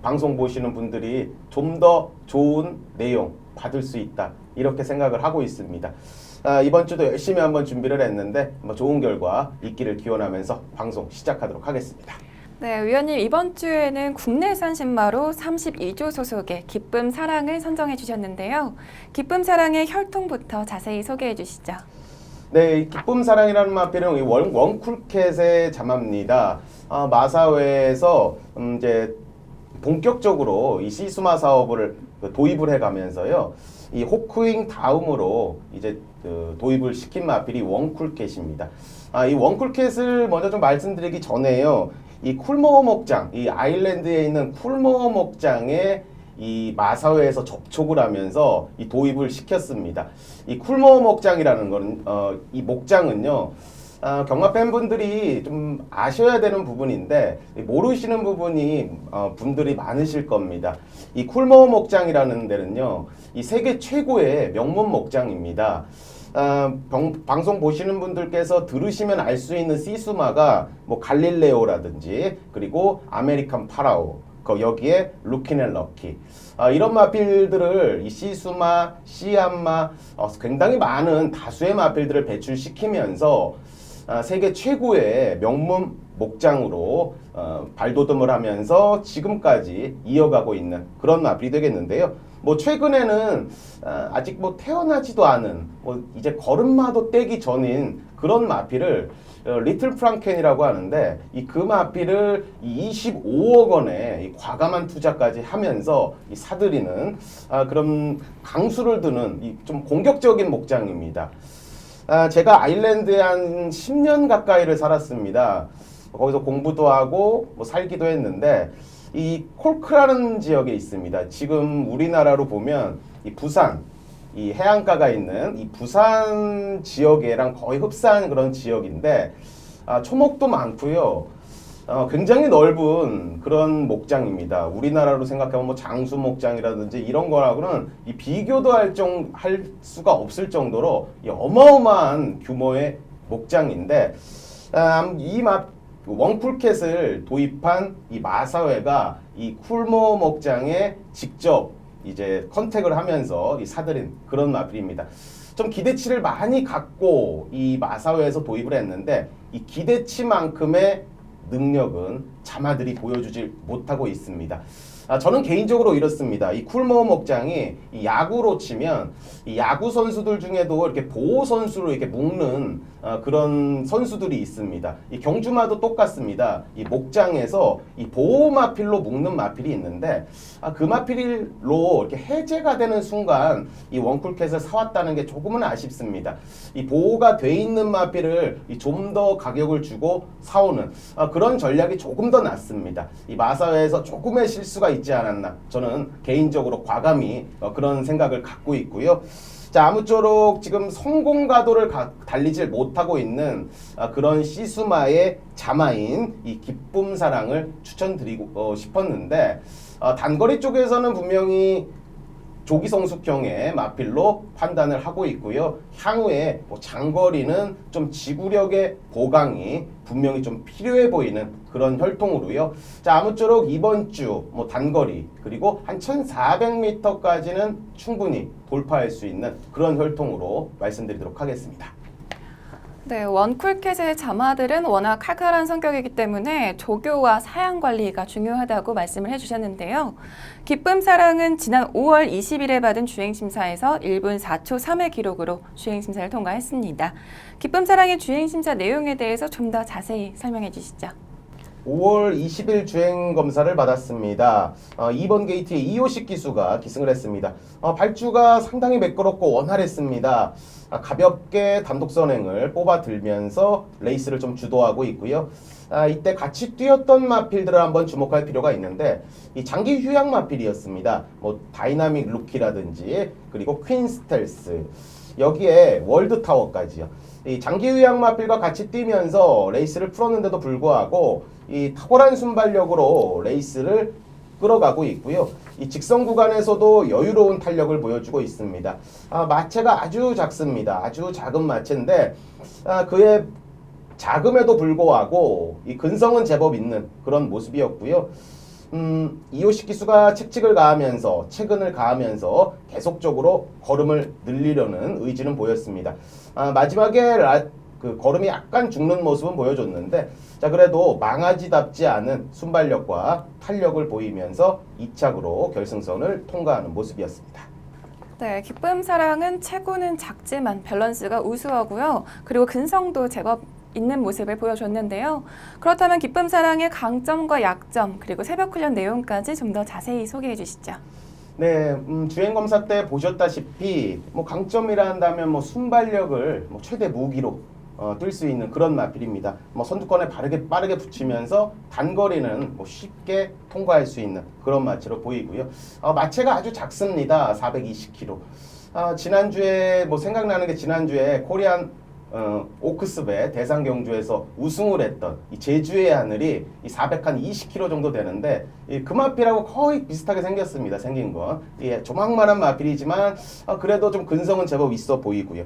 방송 보시는 분들이 좀 더 좋은 내용 받을 수 있다. 이렇게 생각을 하고 있습니다. 이번 주도 열심히 한번 준비를 했는데 좋은 결과 있기를 기원하면서 방송 시작하도록 하겠습니다. 네, 위원님 이번 주에는 국내산 신마로 32조 소속의 기쁨 사랑을 선정해 주셨는데요. 기쁨 사랑의 혈통부터 자세히 소개해 주시죠. 네, 이 기쁨 사랑이라는 마필은 이 원쿨캣의 자마입니다. 마사회에서 이제 본격적으로 이 시수마 사업을 그 도입을 해가면서요. 이 호크윙 다음으로 이제 도입을 시킨 마필이 원쿨캣입니다. 이 원쿨캣을 먼저 좀 말씀드리기 전에요. 이 쿨모어 목장, 이 아일랜드에 있는 쿨모어 목장에 이 마사회에서 접촉을 하면서 이 도입을 시켰습니다. 이 쿨모어 목장이라는 거는 이 목장은요. 경마 팬분들이 좀 아셔야 되는 부분인데 모르시는 부분이 분들이 많으실 겁니다. 이 쿨모어 목장이라는 데는요, 이 세계 최고의 명문 목장입니다. 방송 보시는 분들께서 들으시면 알 수 있는 시수마가 뭐 갈릴레오라든지 그리고 아메리칸 파라오, 여기에 루킨 앤 럭키, 이런 마필들을 이 시수마, 시안마, 굉장히 많은 다수의 마필들을 배출시키면서 세계 최고의 명문 목장으로 발돋움을 하면서 지금까지 이어가고 있는 그런 마필이 되겠는데요. 뭐 최근에는 아직 뭐 태어나지도 않은 뭐 이제 걸음마도 떼기 전인 그런 마필을 리틀 프랑켄이라고 하는데 이 그 마필을 25억 원의 이 과감한 투자까지 하면서 이 사들이는 그런 강수를 두는 이 좀 공격적인 목장입니다. 제가 아일랜드에 한 10년 가까이를 살았습니다. 거기서 공부도 하고 뭐 살기도 했는데 이 콜크라는 지역에 있습니다. 지금 우리나라로 보면 이 부산, 이 해안가가 있는 이 부산 지역이랑 거의 흡사한 그런 지역인데 초목도 많고요. 굉장히 넓은 그런 목장입니다. 우리나라로 생각하면 뭐 장수 목장이라든지 이런 거라고는 이 비교도 할 수가 없을 정도로 이 어마어마한 규모의 목장인데 이 원쿨캣을 도입한 이 마사회가 이 쿨모어 목장에 직접 이제 컨택을 하면서 이 사들인 그런 마필입니다. 좀 기대치를 많이 갖고 이 마사회에서 도입을 했는데 이 기대치만큼의 능력은 자마들이 보여주질 못하고 있습니다. 저는 개인적으로 이렇습니다. 이 쿨모어 목장이 이 야구로 치면 이 야구 선수들 중에도 이렇게 보호 선수로 이렇게 묶는 그런 선수들이 있습니다. 이 경주마도 똑같습니다. 이 목장에서 이 보호 마필로 묶는 마필이 있는데 그 마필로 이렇게 해제가 되는 순간 이 원쿨캣을 사왔다는 게 조금은 아쉽습니다. 이 보호가 돼 있는 마필을 좀 더 가격을 주고 사오는 그런 전략이 조금 더 낫습니다. 이 마사회에서 조금의 실수가 있지 않았나, 저는 개인적으로 과감히 그런 생각을 갖고 있고요. 자, 아무쪼록 지금 성공 가도를 달리질 못하고 있는 그런 시수마의 자마인 이 기쁨 사랑을 추천드리고 싶었는데 단거리 쪽에서는 분명히 조기성숙형의 마필로 판단을 하고 있고요. 향후에 뭐 장거리는 좀 지구력의 보강이 분명히 좀 필요해 보이는 그런 혈통으로요. 자, 아무쪼록 이번 주 뭐 단거리 그리고 한 1400m까지는 충분히 돌파할 수 있는 그런 혈통으로 말씀드리도록 하겠습니다. 네, 원쿨캣의 자마들은 워낙 칼칼한 성격이기 때문에 조교와 사양 관리가 중요하다고 말씀을 해주셨는데요. 기쁨 사랑은 지난 5월 20일에 받은 주행심사에서 1분 4초 3의 기록으로 주행심사를 통과했습니다. 기쁨 사랑의 주행심사 내용에 대해서 좀 더 자세히 설명해 주시죠. 5월 20일 주행 검사를 받았습니다. 2번 게이트에 이호식 기수가 기승을 했습니다. 발주가 상당히 매끄럽고 원활했습니다. 가볍게 단독 선행을 뽑아 들면서 레이스를 좀 주도하고 있고요. 이때 같이 뛰었던 마필들을 한번 주목할 필요가 있는데 이 장기 휴양 마필이었습니다. 뭐 다이나믹 루키라든지 그리고 퀸 스텔스, 여기에 월드 타워까지요. 이 장기 휴양 마필과 같이 뛰면서 레이스를 풀었는데도 불구하고 이 탁월한 순발력으로 레이스를 끌어가고 있고요. 이 직선 구간에서도 여유로운 탄력을 보여주고 있습니다. 마체가 아주 작습니다. 아주 작은 마체인데 그의 작음에도 불구하고 이 근성은 제법 있는 그런 모습이었고요. 이호식 기수가 채찍을 가하면서 체근을 가하면서 계속적으로 걸음을 늘리려는 의지는 보였습니다. 마지막에 그 걸음이 약간 죽는 모습은 보여줬는데 자, 그래도 망아지답지 않은 순발력과 탄력을 보이면서 2착으로 결승선을 통과하는 모습이었습니다. 네, 기쁨 사랑은 체구는 작지만 밸런스가 우수하고요. 그리고 근성도 제법 있는 모습을 보여줬는데요. 그렇다면 기쁨 사랑의 강점과 약점 그리고 새벽 훈련 내용까지 좀 더 자세히 소개해 주시죠. 네, 주행 검사 때 보셨다시피 뭐 강점이라 한다면 뭐 순발력을 뭐 최대 무기로 뛸 수 있는 그런 마필입니다. 뭐 선두권에 빠르게 붙이면서 단거리는 뭐 쉽게 통과할 수 있는 그런 마체로 보이고요. 마체가 아주 작습니다. 420kg. 지난주에 뭐 생각나는 게 지난주에 코리안 오크스배 대상 경주에서 우승을 했던 이 제주의 하늘이 이 420kg 정도 되는데 그 마필하고 거의 비슷하게 생겼습니다. 생긴 건 조망만한 마필이지만 그래도 좀 근성은 제법 있어 보이고요.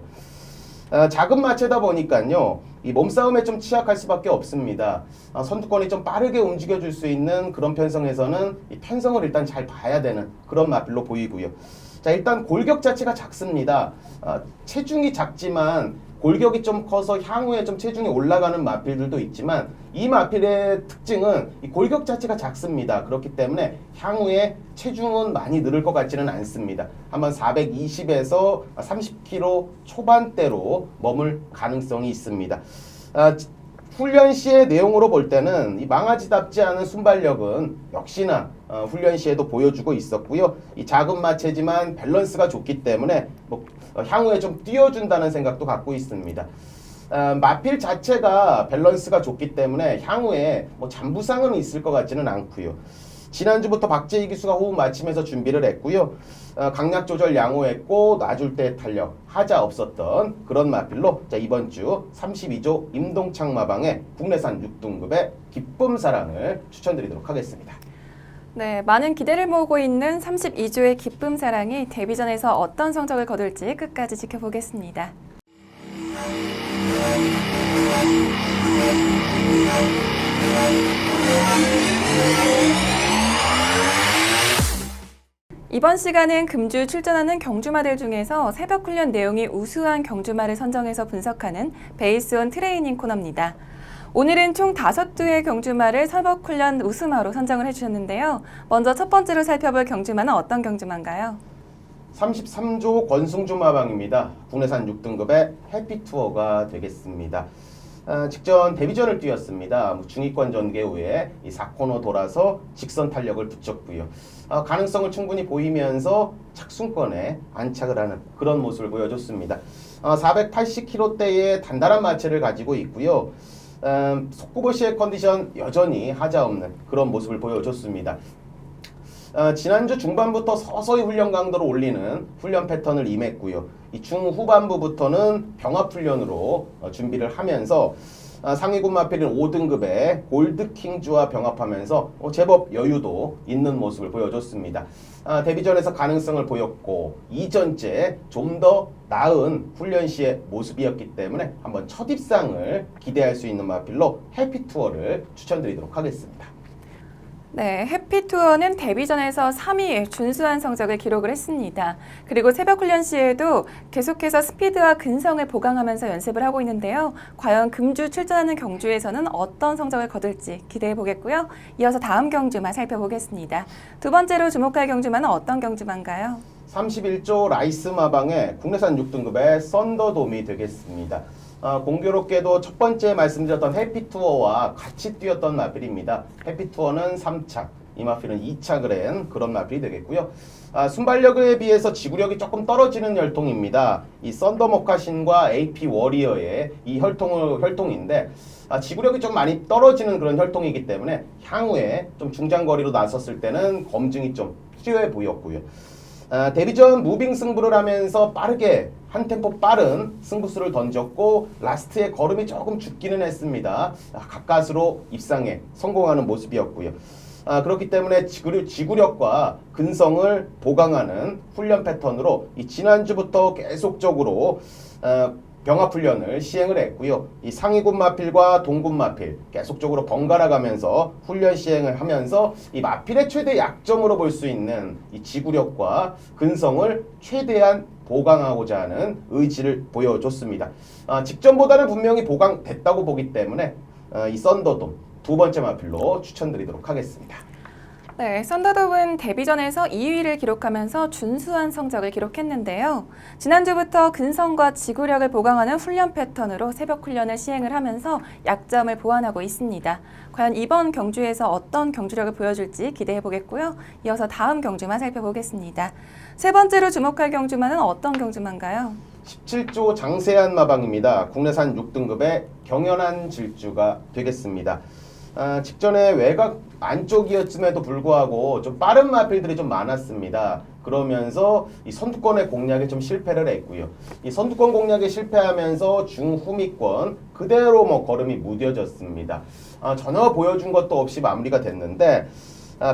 작은 마체다 보니까요, 이 몸싸움에 좀 취약할 수밖에 없습니다. 선두권이 좀 빠르게 움직여줄 수 있는 그런 편성에서는 이 편성을 일단 잘 봐야 되는 그런 마필로 보이고요. 자, 일단 골격 자체가 작습니다. 체중이 작지만 골격이 좀 커서 향후에 좀 체중이 올라가는 마필들도 있지만 이 마필의 특징은 이 골격 자체가 작습니다. 그렇기 때문에 향후에 체중은 많이 늘을 것 같지는 않습니다. 한번 420에서 30kg 초반대로 머물 가능성이 있습니다. 훈련 시의 내용으로 볼 때는 이 망아지답지 않은 순발력은 역시나 훈련 시에도 보여주고 있었고요. 이 작은 마체지만 밸런스가 좋기 때문에 뭐 향후에 좀 띄워준다는 생각도 갖고 있습니다. 마필 자체가 밸런스가 좋기 때문에 향후에 뭐 잔부상은 있을 것 같지는 않고요. 지난주부터 박재희 기수가 호흡 맞추면서 준비를 했고요. 강약 조절 양호했고 놔줄 때 탄력 하자 없었던 그런 마필로 자, 이번 주 32조 임동창 마방의 국내산 6등급의 기쁨 사랑을 추천드리도록 하겠습니다. 네, 많은 기대를 모으고 있는 32조의 기쁨 사랑이 데뷔전에서 어떤 성적을 거둘지 끝까지 지켜보겠습니다. 이번 시간은 금주 출전하는 경주마들 중에서 새벽 훈련 내용이 우수한 경주마를 선정해서 분석하는 베이스온 트레이닝 코너입니다. 오늘은 총 5두의 경주마를 새벽 훈련 우수마로 선정을 해주셨는데요. 먼저 첫 번째로 살펴볼 경주마는 어떤 경주마인가요? 33조 권승주 마방입니다. 국내산 6등급의 해피투어가 되겠습니다. 직전 데뷔전을 뛰었습니다. 중위권 전개 후에 이 4코너 돌아서 직선 탄력을 붙였고요. 가능성을 충분히 보이면서 착순권에 안착을 하는 그런 모습을 보여줬습니다. 480kg대의 단단한 마체를 가지고 있고요. 속구보시의 컨디션 여전히 하자 없는 그런 모습을 보여줬습니다. 지난주 중반부터 서서히 훈련 강도를 올리는 훈련 패턴을 임했고요. 이 중후반부부터는 병합 훈련으로 준비를 하면서 상위군 마필인 5등급의 골드킹주와 병합하면서 제법 여유도 있는 모습을 보여줬습니다. 데뷔전에서 가능성을 보였고 이전째 좀 더 나은 훈련 시의 모습이었기 때문에 한번 첫 입상을 기대할 수 있는 마필로 해피투어를 추천드리도록 하겠습니다. 네, 해피투어는 데뷔전에서 3위의 준수한 성적을 기록을 했습니다. 그리고 새벽 훈련 시에도 계속해서 스피드와 근성을 보강하면서 연습을 하고 있는데요. 과연 금주 출전하는 경주에서는 어떤 성적을 거둘지 기대해 보겠고요. 이어서 다음 경주마 살펴보겠습니다. 두 번째로 주목할 경주마는 어떤 경주마인가요? 31조 라이스 마방의 국내산 6등급의 썬더돔이 되겠습니다. 공교롭게도 첫 번째 말씀드렸던 해피투어와 같이 뛰었던 마필입니다. 해피투어는 3착, 이 마필은 2착을 한 그런 마필이 되겠고요. 순발력에 비해서 지구력이 조금 떨어지는 혈통입니다. 이 썬더 모카신과 AP 워리어의 이 혈통인데 지구력이 좀 많이 떨어지는 그런 혈통이기 때문에 향후에 좀 중장거리로 나섰을 때는 검증이 좀 필요해 보였고요. 데뷔전 무빙 승부를 하면서 빠르게 한 템포 빠른 승부수를 던졌고 라스트에 걸음이 조금 죽기는 했습니다. 가까스로 입상에 성공하는 모습이었고요. 그렇기 때문에 지구력과 근성을 보강하는 훈련 패턴으로 이 지난주부터 계속적으로 병합 훈련을 시행을 했고요. 이 상위군 마필과 동군 마필 계속적으로 번갈아 가면서 훈련 시행을 하면서 이 마필의 최대 약점으로 볼 수 있는 이 지구력과 근성을 최대한 보강하고자 하는 의지를 보여줬습니다. 직전보다는 분명히 보강됐다고 보기 때문에 이 썬더돔 두 번째 마필로 추천드리도록 하겠습니다. 네, 썬더돔은 데뷔전에서 2위를 기록하면서 준수한 성적을 기록했는데요. 지난주부터 근성과 지구력을 보강하는 훈련 패턴으로 새벽 훈련을 시행을 하면서 약점을 보완하고 있습니다. 과연 이번 경주에서 어떤 경주력을 보여줄지 기대해 보겠고요. 이어서 다음 경주만 살펴보겠습니다. 세 번째로 주목할 경주만은 어떤 경주만가요? 17조 장세한 마방입니다. 국내산 6등급의 경연한 질주가 되겠습니다. 직전에 외곽 안쪽이었음에도 불구하고 좀 빠른 마필들이 좀 많았습니다. 그러면서 이 선두권의 공략에 좀 실패를 했고요. 이 선두권 공략에 실패하면서 중후미권 그대로 걸음이 무뎌졌습니다. 전혀 보여준 것도 없이 마무리가 됐는데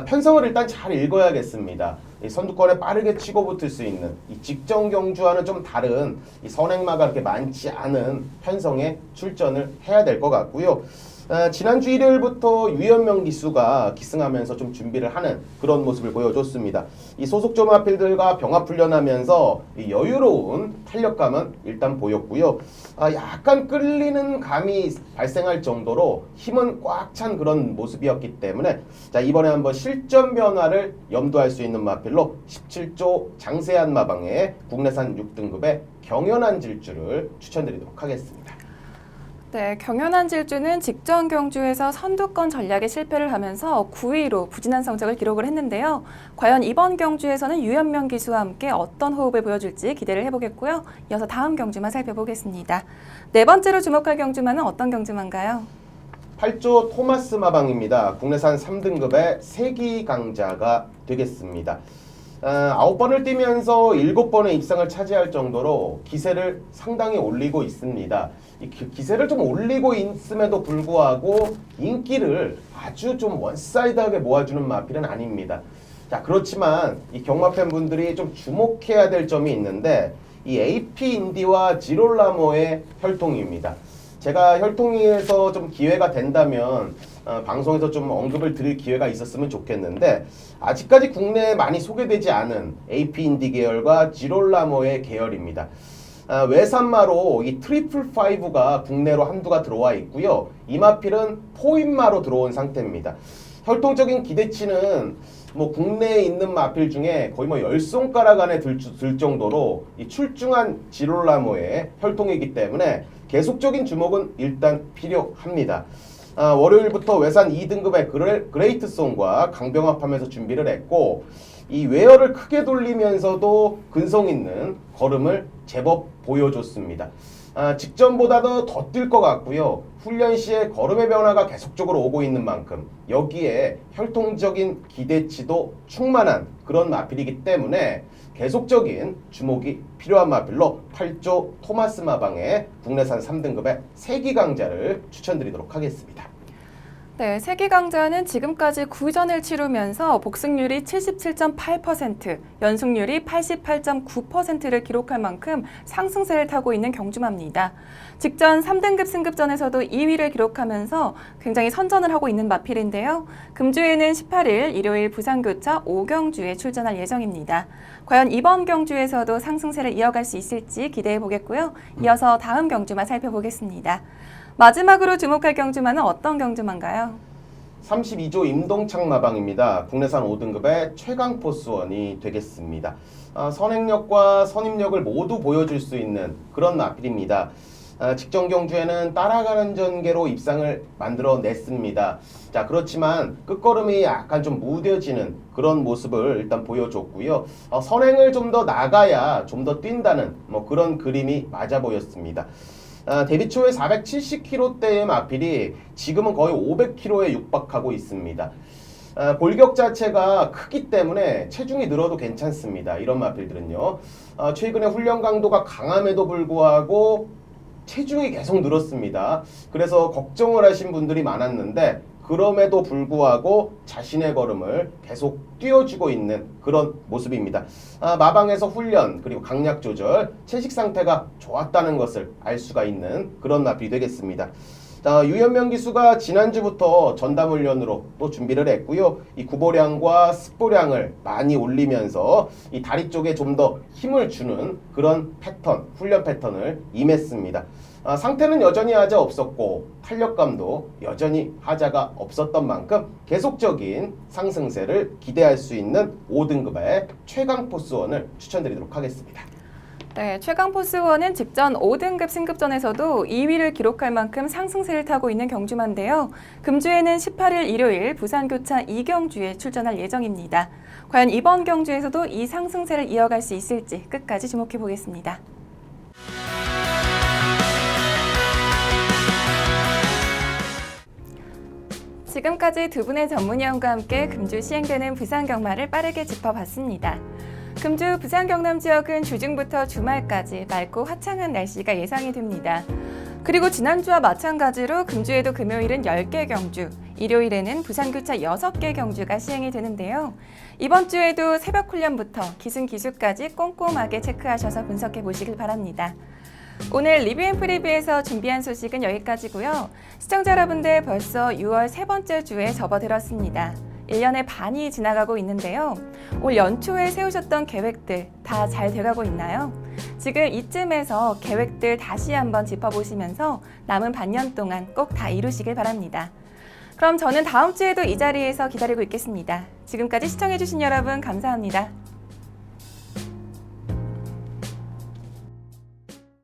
편성을 일단 잘 읽어야겠습니다. 이 선두권에 빠르게 치고 붙을 수 있는 이 직전 경주와는 좀 다른 이 선행마가 그렇게 많지 않은 편성에 출전을 해야 될 것 같고요. 지난주 일요일부터 유연명 기수가 기승하면서 좀 준비를 하는 그런 모습을 보여줬습니다. 이 소속조 마필들과 병합 훈련하면서 이 여유로운 탄력감은 일단 보였고요. 약간 끌리는 감이 발생할 정도로 힘은 꽉 찬 그런 모습이었기 때문에 자, 이번에 한번 실전 변화를 염두할 수 있는 마필로 17조 장세한 마방의 국내산 6등급의 경연한 질주를 추천드리도록 하겠습니다. 네, 경연한 질주는 직전 경주에서 선두권 전략에 실패를 하면서 9위로 부진한 성적을 기록을 했는데요. 과연 이번 경주에서는 유연명 기수와 함께 어떤 호흡을 보여줄지 기대를 해보겠고요. 이어서 다음 경주만 살펴보겠습니다. 네 번째로 주목할 경주만은 어떤 경주만가요? 8조 토마스 마방입니다. 국내산 3등급의 세기 강자가 되겠습니다. 9번을 뛰면서 7번의 입상을 차지할 정도로 기세를 상당히 올리고 있습니다. 이 기세를 좀 올리고 있음에도 불구하고 인기를 아주 좀 원사이드하게 모아주는 마필은 아닙니다. 자, 그렇지만 이 경마 팬분들이 좀 주목해야 될 점이 있는데 이 AP 인디와 지롤라모의 혈통입니다. 제가 혈통에서 좀 기회가 된다면 방송에서 좀 언급을 드릴 기회가 있었으면 좋겠는데 아직까지 국내에 많이 소개되지 않은 AP 인디 계열과 지롤라모의 계열입니다. 외산마로 이 트리플 5가 국내로 한두가 들어와 있고요. 이 마필은 포인마로 들어온 상태입니다. 혈통적인 기대치는 국내에 있는 마필 중에 거의 10손가락 안에 들 정도로 이 출중한 지롤라모의 혈통이기 때문에 계속적인 주목은 일단 필요합니다. 월요일부터 외산 2등급의 그레이트송과 강병합하면서 준비를 했고 이 외어를 크게 돌리면서도 근성 있는 걸음을 제법 보여줬습니다. 직전보다도 더 뛸 것 같고요. 훈련 시에 걸음의 변화가 계속적으로 오고 있는 만큼 여기에 혈통적인 기대치도 충만한 그런 마필이기 때문에 계속적인 주목이 필요한 마필로 8조 토마스 마방의 국내산 3등급의 세기 강자를 추천드리도록 하겠습니다. 네, 세기 강자는 지금까지 9전을 치르면서 복승률이 77.8%, 연승률이 88.9%를 기록할 만큼 상승세를 타고 있는 경주마입니다. 직전 3등급 승급전에서도 2위를 기록하면서 굉장히 선전을 하고 있는 마필인데요. 금주에는 18일 일요일 부산교차 5경주에 출전할 예정입니다. 과연 이번 경주에서도 상승세를 이어갈 수 있을지 기대해 보겠고요. 이어서 다음 경주만 살펴보겠습니다. 마지막으로 주목할 경주만은 어떤 경주만가요? 32조 임동창 마방입니다. 국내산 5등급의 최강 포스원이 되겠습니다. 선행력과 선임력을 모두 보여줄 수 있는 그런 마필입니다. 직전 경주에는 따라가는 전개로 입상을 만들어냈습니다. 자, 그렇지만 끝걸음이 약간 좀 무뎌지는 그런 모습을 일단 보여줬고요. 선행을 좀 더 나가야 좀 더 뛴다는 그런 그림이 맞아 보였습니다. 데뷔 초에 470kg대의 마필이 지금은 거의 500kg에 육박하고 있습니다. 골격 자체가 크기 때문에 체중이 늘어도 괜찮습니다. 이런 마필들은요. 최근에 훈련 강도가 강함에도 불구하고 체중이 계속 늘었습니다. 그래서 걱정을 하신 분들이 많았는데 그럼에도 불구하고 자신의 걸음을 계속 띄워주고 있는 그런 모습입니다. 마방에서 훈련 그리고 강약 조절, 체식 상태가 좋았다는 것을 알 수가 있는 그런 마필이 되겠습니다. 유연명 기수가 지난주부터 전담 훈련으로 또 준비를 했고요. 이 구보량과 습보량을 많이 올리면서 이 다리 쪽에 좀 더 힘을 주는 그런 패턴, 훈련 패턴을 임했습니다. 상태는 여전히 하자 없었고 탄력감도 여전히 하자가 없었던 만큼 계속적인 상승세를 기대할 수 있는 5등급의 최강포스원을 추천드리도록 하겠습니다. 네, 최강포스원은 직전 5등급 승급전에서도 2위를 기록할 만큼 상승세를 타고 있는 경주마인데요. 금주에는 18일 일요일 부산교차 2경주에 출전할 예정입니다. 과연 이번 경주에서도 이 상승세를 이어갈 수 있을지 끝까지 주목해 보겠습니다. 지금까지 두 분의 전문위원과 함께 금주 시행되는 부산경마를 빠르게 짚어봤습니다. 금주 부산 경남 지역은 주중부터 주말까지 맑고 화창한 날씨가 예상이 됩니다. 그리고 지난주와 마찬가지로 금주에도 금요일은 10개 경주, 일요일에는 부산교차 6개 경주가 시행이 되는데요. 이번 주에도 새벽 훈련부터 기승기수까지 꼼꼼하게 체크하셔서 분석해 보시길 바랍니다. 오늘 리뷰앤프리뷰에서 준비한 소식은 여기까지고요. 시청자 여러분들 벌써 6월 세 번째 주에 접어들었습니다. 1년의 반이 지나가고 있는데요. 올 연초에 세우셨던 계획들 다 잘 돼가고 있나요? 지금 이쯤에서 계획들 다시 한번 짚어보시면서 남은 반년 동안 꼭 다 이루시길 바랍니다. 그럼 저는 다음 주에도 이 자리에서 기다리고 있겠습니다. 지금까지 시청해주신 여러분 감사합니다.